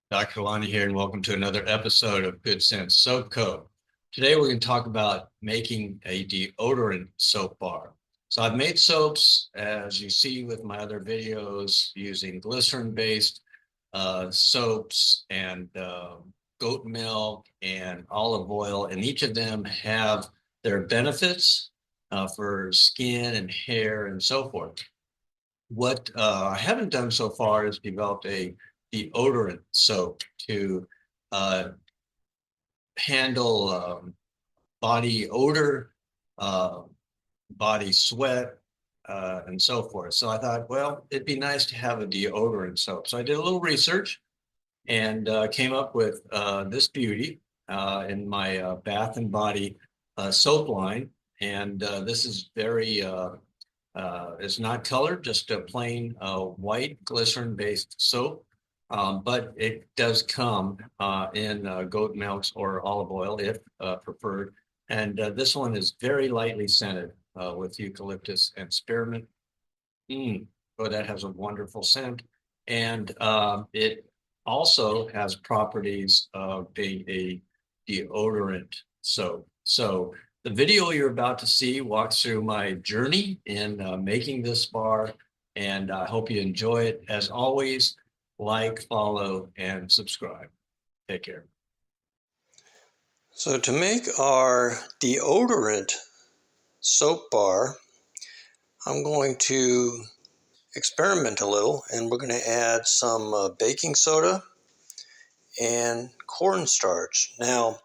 Dr. Lonny here, and welcome to another episode of Good Sense Soap Co. Today, we're going to talk about making a deodorant soap bar. So, I've made soaps, as you see with my other videos, using glycerin-based soaps and goat milk and olive oil, and each of them have their benefits for skin and hair and so forth. What I haven't done so far is developed a deodorant soap to uh, handle body odor, uh, body sweat, and so forth. So I thought, well, it'd be nice to have a deodorant soap. So I did a little research and came up with this beauty in my Bath and Body soap line. And this is it's not colored, just a plain white glycerin-based soap. But it does come in goat milks or olive oil if preferred. And this one is very lightly scented with eucalyptus and spearmint. Mm. Oh, that has a wonderful scent. And it also has properties of a deodorant soap. So the video you're about to see walks through my journey in making this bar, and I hope you enjoy it. As always, like, follow, and subscribe. Take care. So to make our deodorant soap bar, I'm going to experiment a little, and we're going to add some baking soda and cornstarch. Now,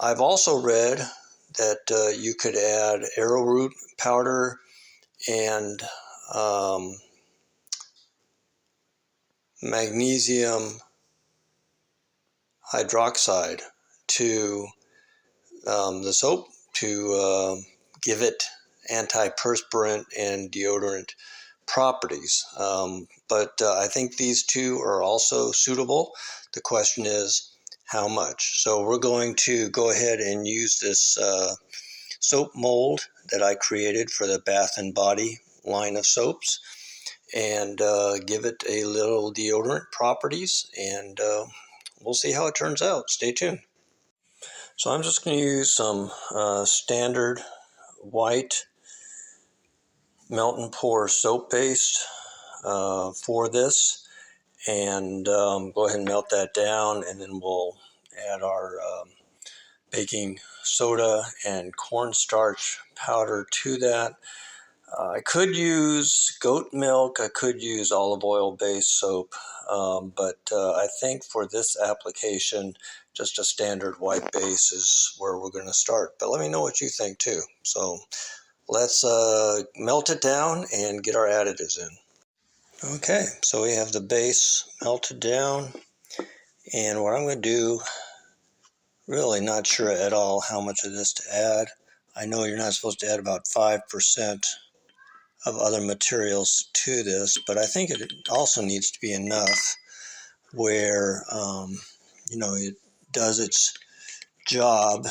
I've also read that you could add arrowroot powder and um, magnesium hydroxide to the soap to give it antiperspirant and deodorant properties. But I think these two are also suitable. The question is how much. So we're going to go ahead and use this soap mold that I created for the Bath and Body line of soaps and give it a little deodorant properties, and we'll see how it turns out. Stay tuned. So I'm just going to use some standard white melt and pour soap paste for this, and go ahead and melt that down, and then we'll add our baking soda and cornstarch powder to that. I could use goat milk, I could use olive oil based soap, but I think for this application, just a standard white base is where we're going to start. But let me know what you think too. So let's melt it down and get our additives in. Okay, so we have the base melted down, and what I'm going to do, really not sure at all how much of this to add. I know you're not supposed to add about 5% of other materials to this, but I think it also needs to be enough where it does its job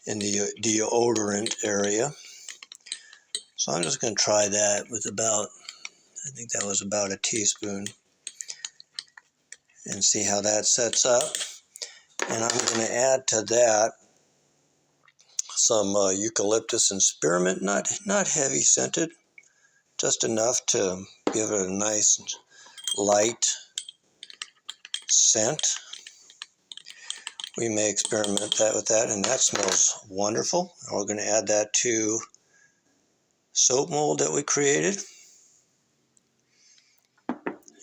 in the deodorant area. So I'm just going to try that with I think that was about a teaspoon, and see how that sets up. And I'm going to add to that some eucalyptus and spearmint, not heavy scented, just enough to give it a nice light scent. We may experiment with that, and that smells wonderful. And we're going to add that to soap mold that we created,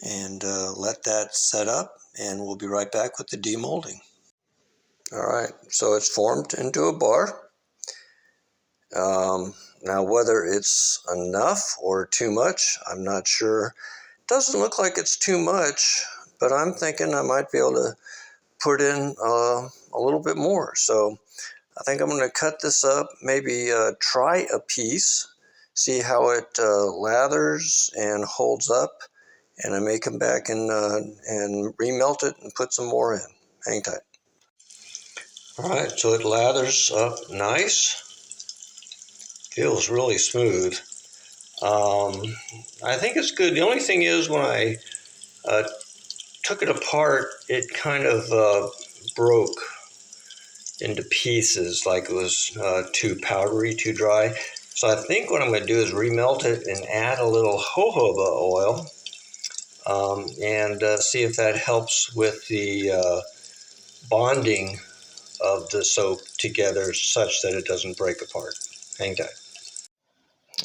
and let that set up, and we'll be right back with the demolding. All right, so it's formed into a bar. Now, whether it's enough or too much, I'm not sure. It doesn't look like it's too much, but I'm thinking I might be able to put in a little bit more. So I think I'm going to cut this up, maybe try a piece, see how it lathers and holds up, and I may come back and remelt it and put some more in. Hang tight. All right, so it lathers up nice. Feels really smooth. I think it's good. The only thing is when I took it apart, it kind of broke into pieces, like it was too powdery, too dry. So I think what I'm going to do is remelt it and add a little jojoba oil, and see if that helps with the bonding of the soap together such that it doesn't break apart. Hang tight.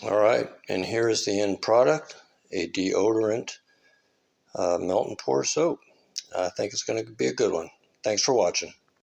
All right, and here is the end product, a deodorant melt and pour soap. I think it's going to be a good one. Thanks for watching.